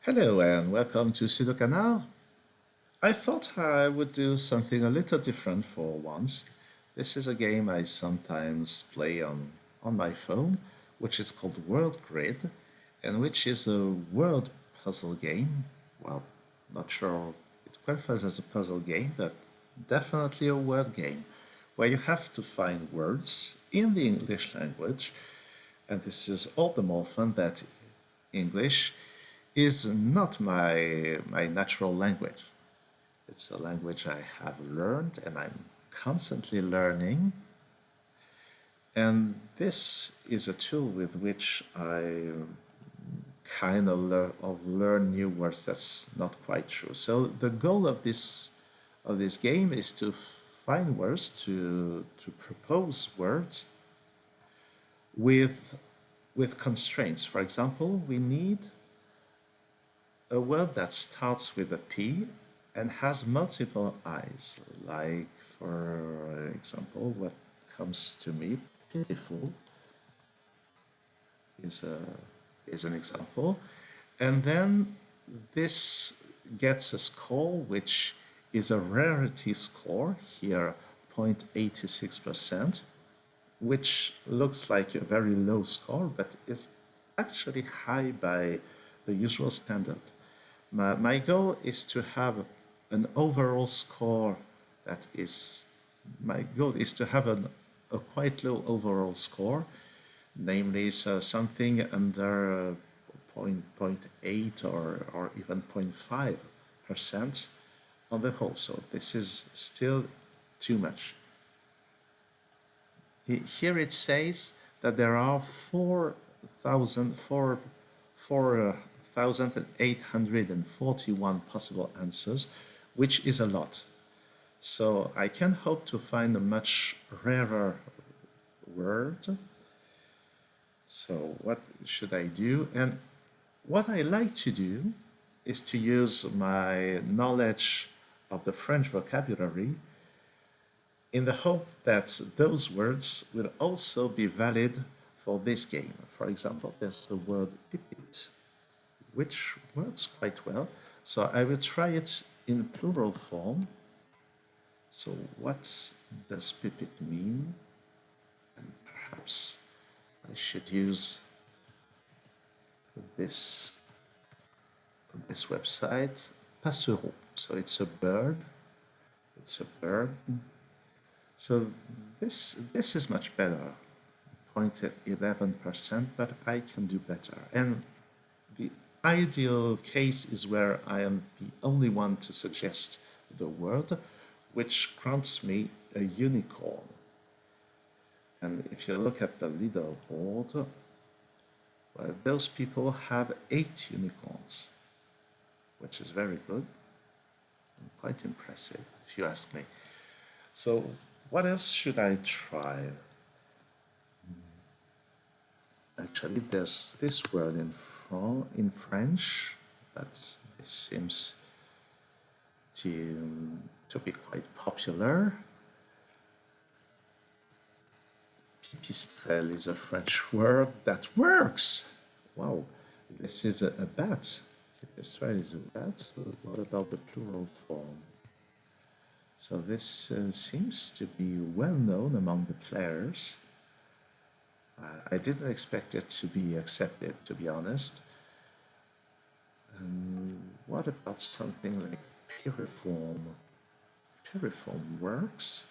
Hello and welcome to SudoKanard. I thought I would do something a little different for once. This is a game I sometimes play on my phone, which is called World Grid, and which is a word puzzle game. Well, not sure it qualifies as a puzzle game, but definitely a word game where you have to find words in the English language. And this is all the more fun that English is not my natural language. It's a language I have learned and I'm constantly learning. And this is a tool with which I kind of learn new words. That's not quite true. So the goal of this game is to find words to propose words with with constraints. For example, we need a word that starts with a P and has multiple I's, like, for example, what comes to me, pitiful is, a, is an example. And then this gets a score, which is a rarity score, here 0.86%, which looks like a very low score, but is actually high by the usual standard. My goal is to have an overall score that is, my goal is to have a quite low overall score, namely so something under point 0.8 or even 0.5% on the whole. So this is still too much. Here it says that there are 4,841 possible answers, which is a lot. So I can hope to find a much rarer word. So what should I do? And what I like to do is to use my knowledge of the French vocabulary in the hope that those words will also be valid for this game. For example, there's the word pipit, which works quite well. So I will try it in plural form. So what does pipit mean? And perhaps I should use this this website, passereau. So it's a bird. It's a bird. So this is much better, 0.11%, but I can do better. And the ideal case is where I am the only one to suggest the word, which grants me a unicorn. And if you look at the leaderboard, well, those people have 8 unicorns, which is very good and quite impressive, if you ask me. So what else should I try? Actually, there's this word in French that seems to be quite popular. Pipistrelle is a French word that works. Wow, this is a bat. Pipistrelle is a bat. What about the plural form? So this seems to be well known among the players. I didn't expect it to be accepted, to be honest. What about something like piriform? Piriform works.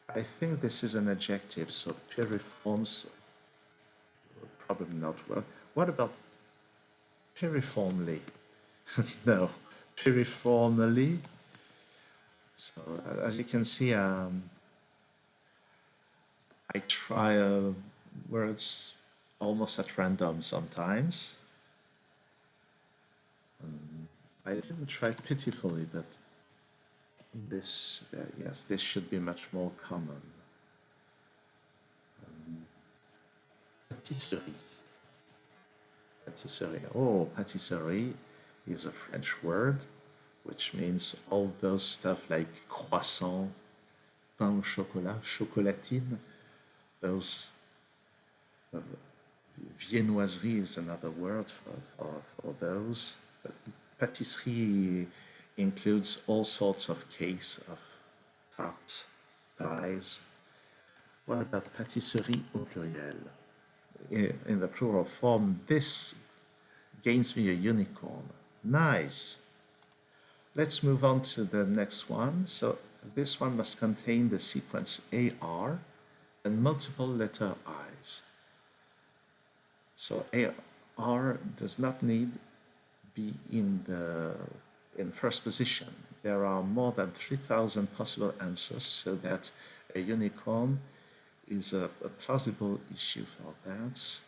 I think this is an adjective, so piriforms will probably not work. What about piriformly? No, piriformally. So as you can see, I try words almost at random sometimes. I didn't try pitifully, but this, yes, this should be much more common. Patisserie. Patisserie. Oh, patisserie is a French word, which means all those stuff like croissant, pain au chocolat, chocolatine, those viennoiserie is another word for those. But Patisserie includes all sorts of cakes, of tarts, pies. What about pâtisserie au pluriel? In the plural form, this gains me a unicorn. Nice. Let's move on to the next one. So this one must contain the sequence AR and multiple letter I's. So AR does not need be in first position. There are more than 3,000 possible answers, so that a unicorn is a plausible issue for that.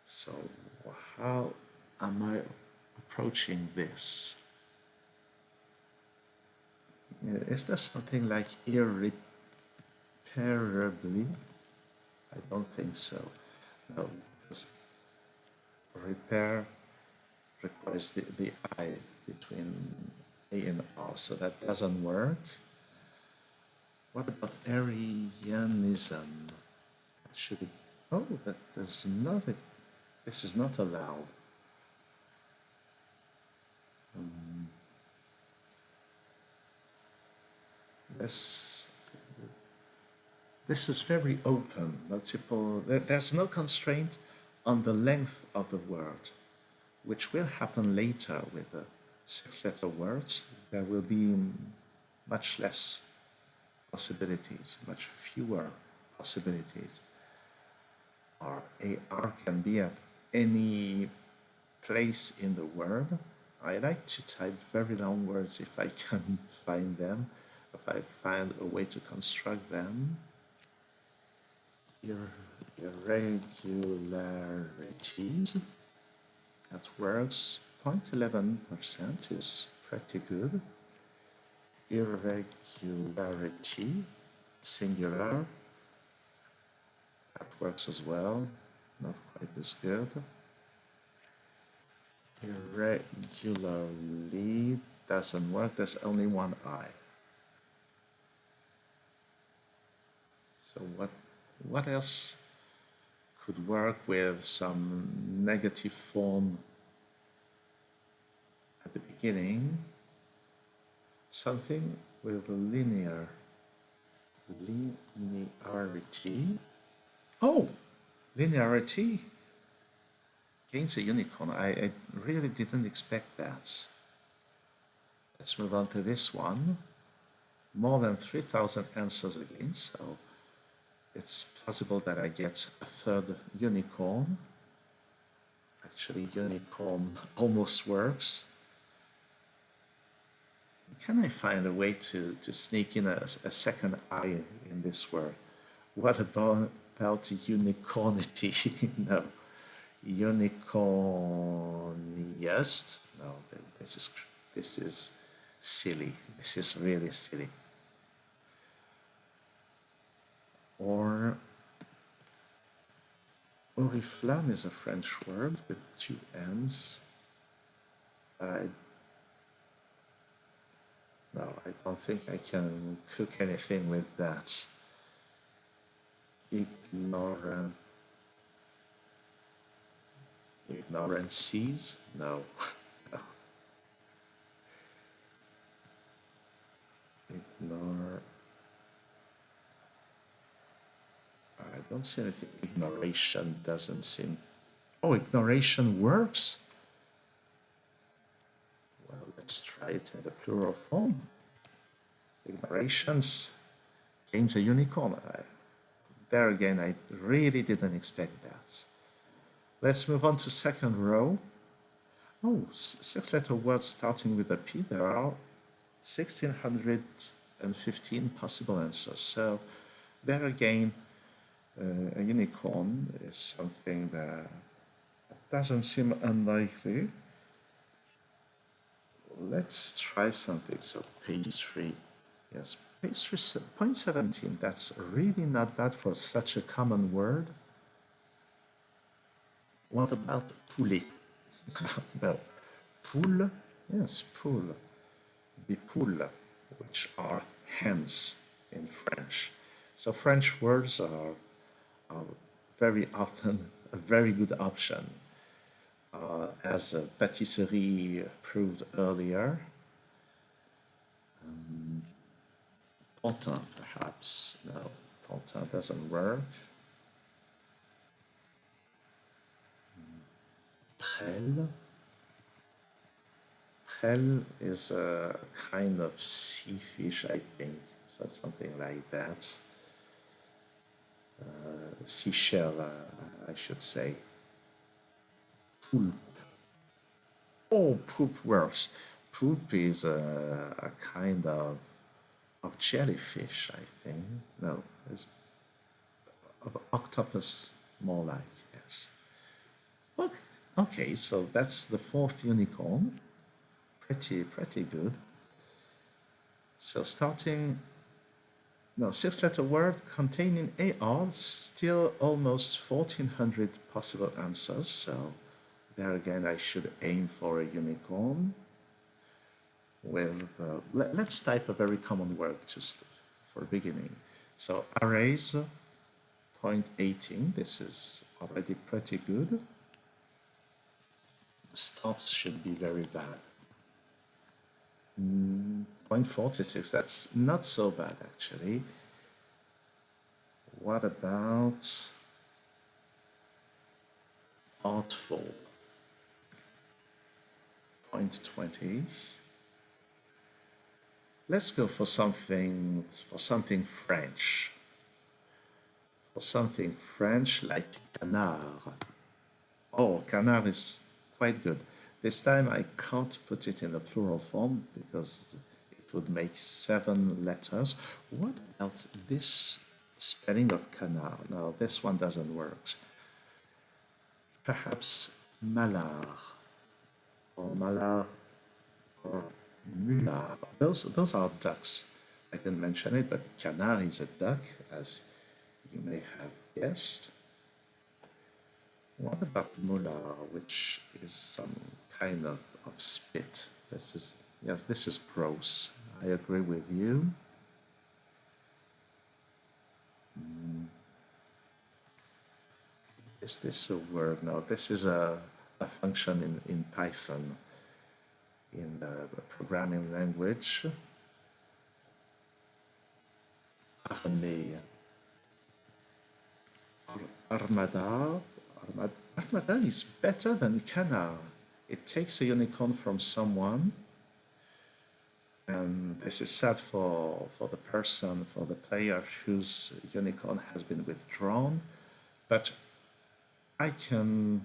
So how am I approaching this? Is there something like irreparably? I don't think so. No, because repair requires the I between A and R, so that doesn't work. What about Arianism? Should it? Oh, that there's nothing. This is not allowed. This this is very open. Multiple. There's no constraint on the length of the word, which will happen later with the six-letter words. There will be much less possibilities, much fewer possibilities. Or AR can be at any place in the word. I like to type very long words if I can find them, if I find a way to construct them. Irregularities, that works. 0.11% is pretty good. Irregularity, singular, that works as well, not quite as good. Irregularly doesn't work, there's only one I. So what else could work with some negative form at the beginning? Something with linearity. Oh, linearity gains a unicorn. I really didn't expect that. Let's move on to this one. More than 3,000 answers again, so it's possible that I get a third unicorn. Actually, unicorn almost works. Can I find a way to sneak in a second I in this word? What about unicornity? No. Unicorniest? No, this is silly. This is really silly. Or oriflamme is a French word with two M's. No, I don't think I can cook anything with that. Ignorances? No. No. I don't see anything. Ignoration doesn't seem. Oh, ignoration works? Well, let's try it in the plural form. Ignorations gains a unicorn. There again, I really didn't expect that. Let's move on to second row. Oh, six-letter words starting with a P. There are 1,615 possible answers. So there again, a unicorn is something that doesn't seem unlikely. Let's try something. So pastry. Yes, pastry 0.17. That's really not bad for such a common word. What about poulet? No. Poule? Yes, poule. The poules, which are hens in French. So French words are very often a very good option. as a patisserie proved earlier. Pontin, perhaps. No, Pontin doesn't work. Prel. Prel is a kind of sea fish, I think. So something like that. Seashell, I should say. Poulpe. Oh, poop works. Poop is a kind of jellyfish, I think. No, it's of octopus, more like, yes. Okay, okay, so that's the fourth unicorn. Pretty good. So starting, no, six-letter word containing AR, still almost 1400 possible answers. So there again, I should aim for a unicorn. With let's type a very common word just for beginning. So arrays, point 18. This is already pretty good. Starts should be very bad. 0.46, that's not so bad actually. What about artful? 0.20. Let's go for something French. For something French like canard. Oh, canard is quite good. This time I can't put it in the plural form because it would make 7 letters. What about this spelling of canard? No, this one doesn't work. Perhaps malard or malard or mulard. Those are ducks. I didn't mention it, but canard is a duck, as you may have guessed. What about mulard, which is some kind of spit? This is gross. I agree with you. Is this a word? No, this is a function in Python, in the programming language. Armée. Armada. Armada is better than canard. It takes a unicorn from someone, and this is sad for the person, for the player whose unicorn has been withdrawn, but I can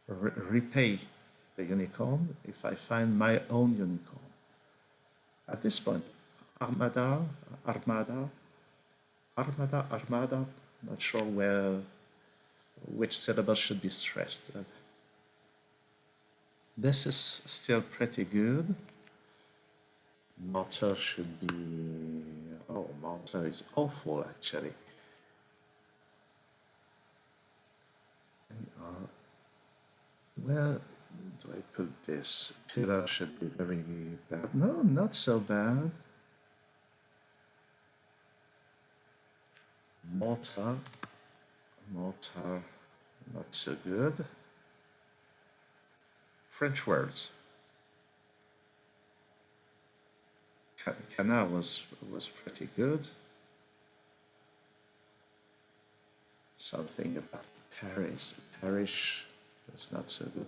repay the unicorn if I find my own unicorn. At this point, Armada, not sure which syllable should be stressed. This is still pretty good. Mortar should be... Oh, mortar is awful, actually. Where do I put this? Pillar should be very bad. No, not so bad. Mortar, not so good. French words. Canard was pretty good. Something about Paris. Parish is not so good.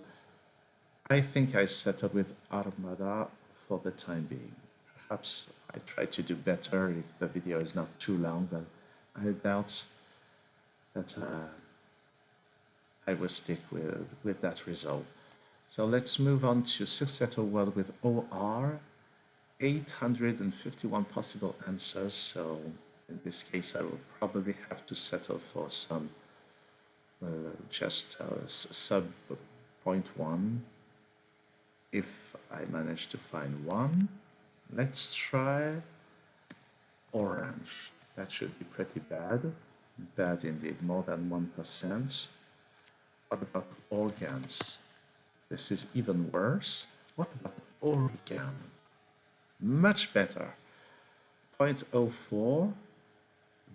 I think I settled with Armada for the time being. Perhaps I try to do better if the video is not too long, but I doubt that I will stick with that result. So let's move on to six-letter word with OR. 851 possible answers, so in this case I will probably have to settle for some just sub 0.1 if I manage to find one. Let's try orange. That should be pretty bad. Bad indeed, more than 1%. What about organs? This is even worse. What about organ? Much better. 0.04.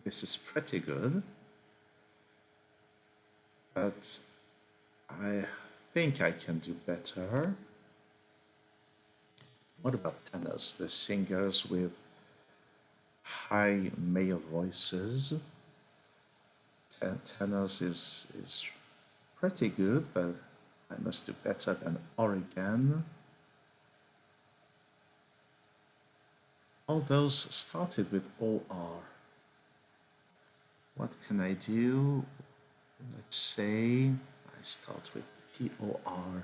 This is pretty good. But I think I can do better. What about tenors, the singers with high male voices? Tenors is pretty good, but I must do better than Oregon. All those started with OR. What can I do? Let's say I start with POR.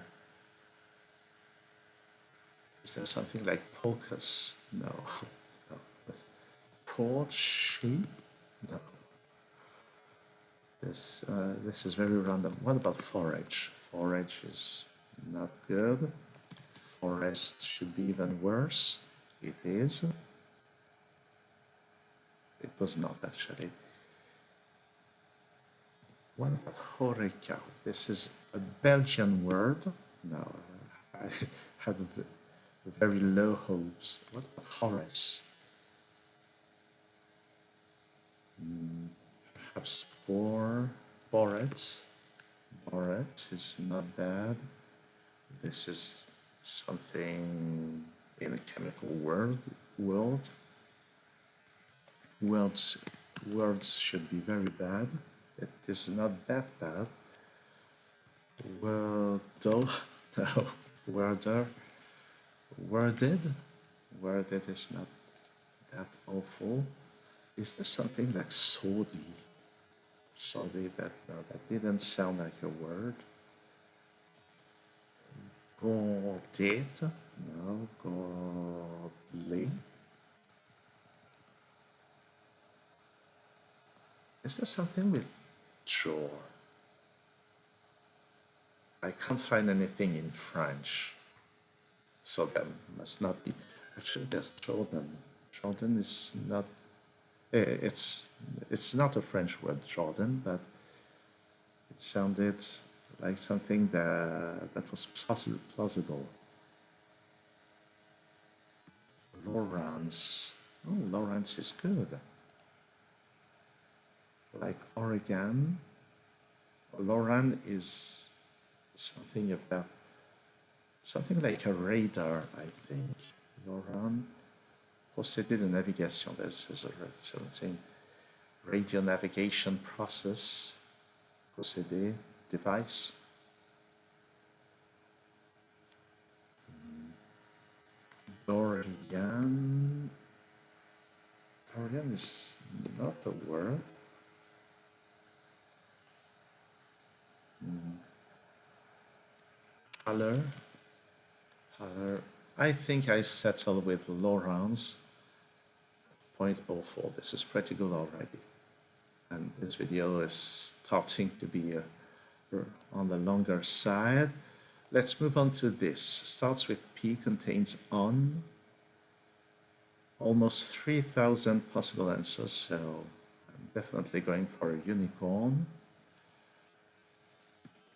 Is there something like pocus? No. No. Porsche? No. This is very random. What about forage? Forage is not good. Forest should be even worse. It is. It was not actually. What about horeca? This is a Belgian word. No, I had very low hopes. What about Horace? Perhaps Boret. Boret is not bad. This is something in a chemical world. Words should be very bad. It is not that bad. Wordle, no. Worder, worded. Worded is not that awful. Is there something like sodi? Sodi, that didn't sound like a word. Gorded, no. Godly. Is there something with drawer? I can't find anything in French, so that must not be. Actually, there's Jordan. Jordan is not. It's not a French word, Jordan, but it sounded like something that was plausible. Lawrence. Oh, Lawrence is good. Like Oregon. Loran is something like a radar, I think. Loran. Procédé de navigation. This is something. Radio navigation process. Procédé. Device. Dorian. Dorian is not a word. Haller. I think I settle with Lawrence. 0.04. This is pretty good already. And this video is starting to be on the longer side. Let's move on to this. Starts with P, contains on. Almost 3,000 possible answers, so I'm definitely going for a unicorn.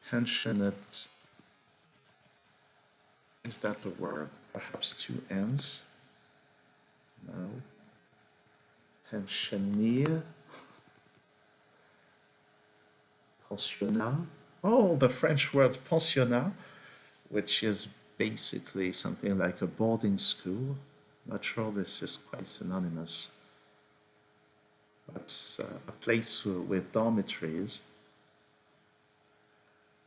Pensionate. Is that the word? Perhaps two N's? No. Pensionnaire. Pensionnat. Oh, the French word pensionnat, which is basically something like a boarding school. Not sure this is quite synonymous. But a place with dormitories.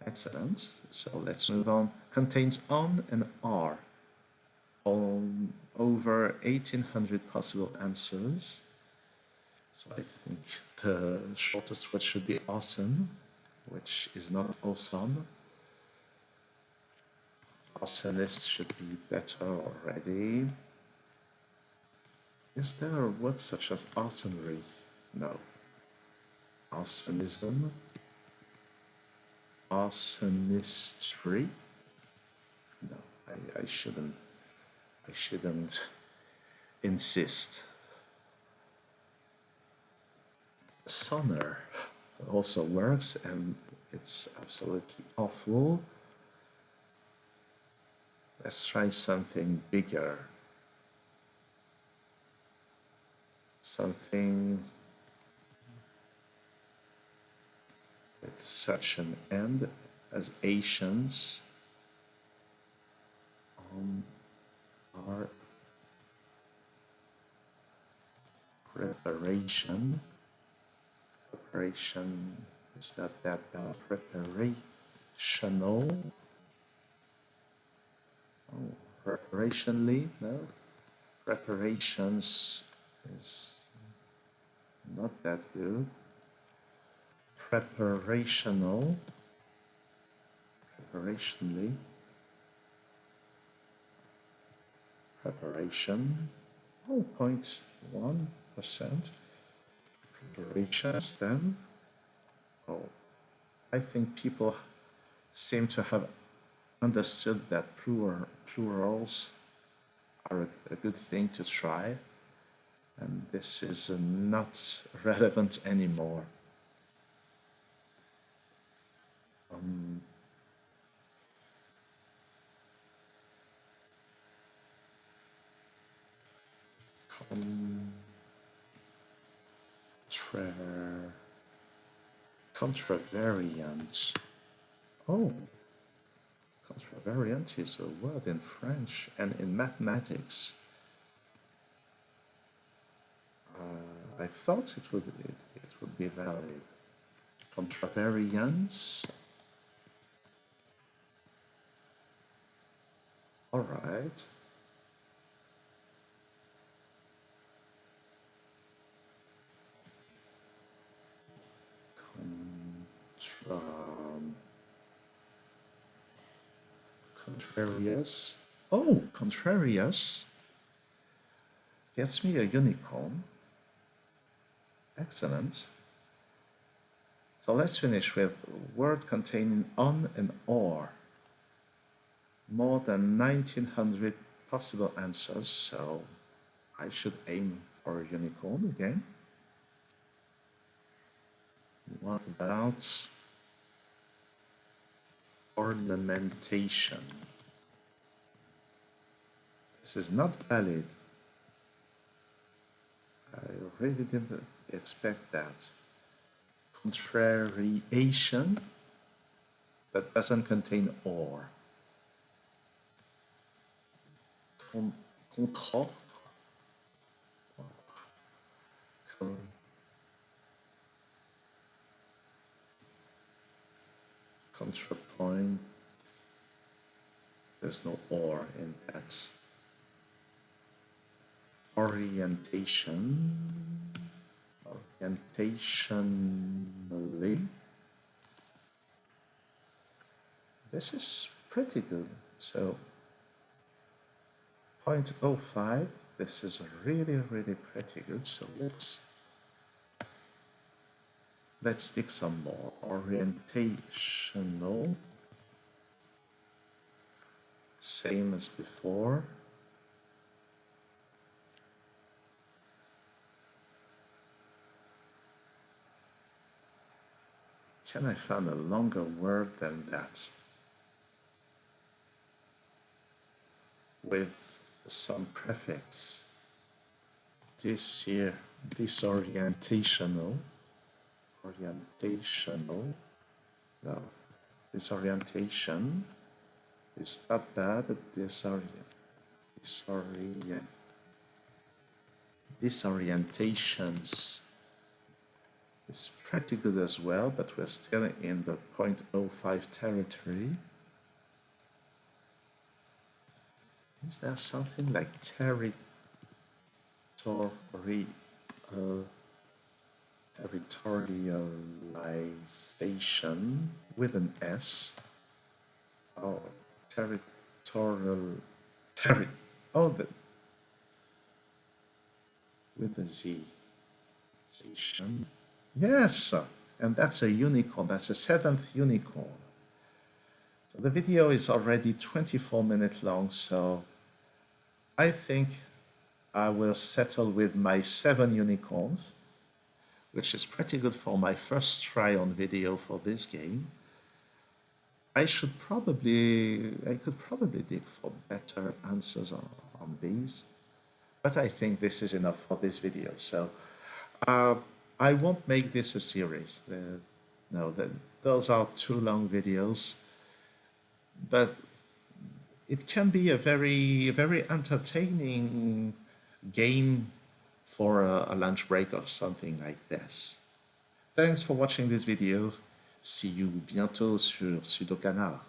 Excellent. So let's move on. Contains on and are. On over 1,800 possible answers. So I think the shortest word should be awesome, which is not awesome. Arsonist should be better already. Is there a word such as arsonry? No. Arsonism. Arsonistry? No, I shouldn't insist. Sonner also works, and it's absolutely awful. Let's try something bigger. Something with such an end. as Asians are preparation. Preparation is not that bad. Preparational. Oh, preparationally, no. Preparations is not that good. Preparational. Preparationally. Preparation. 0.1%. Preparations then. Oh, I think people seem to have understood that plurals are a good thing to try, and this is not relevant anymore. Contravariant. Oh, contravariant is a word in French and in mathematics. I thought it would be valid. Contravariance. All right. Contrarious. Oh, contrarious gets me a unicorn. Excellent. So let's finish with word containing on and or. More than 1900 possible answers, so I should aim for a unicorn again. What about ornamentation? This is not valid. I really didn't expect that. Contrariation, that doesn't contain or. Contre. Contrapoint. There's no or in that. Orientation. Orientationally. This is pretty good. So 0.05. This is really, really pretty good. So let's stick some more. Orientational. Same as before. Can I find a longer word than that? With some prefix. This here, disorientational. Orientational. No, disorientation is not bad. Disorientations is pretty good as well, but we're still in the 0.05 territory. Is there something like territorialization with an S? Oh, with a Z. Yes, and that's a unicorn. That's a 7th unicorn. So the video is already 24 minutes long, so I think I will settle with my 7 unicorns, which is pretty good for my first try on video for this game. I could probably dig for better answers on these, but I think this is enough for this video. So I won't make this a series. Those are too long videos, but it can be a very entertaining game for a lunch break or something like this. Thanks for watching this video. See you bientôt sur SudoKanard.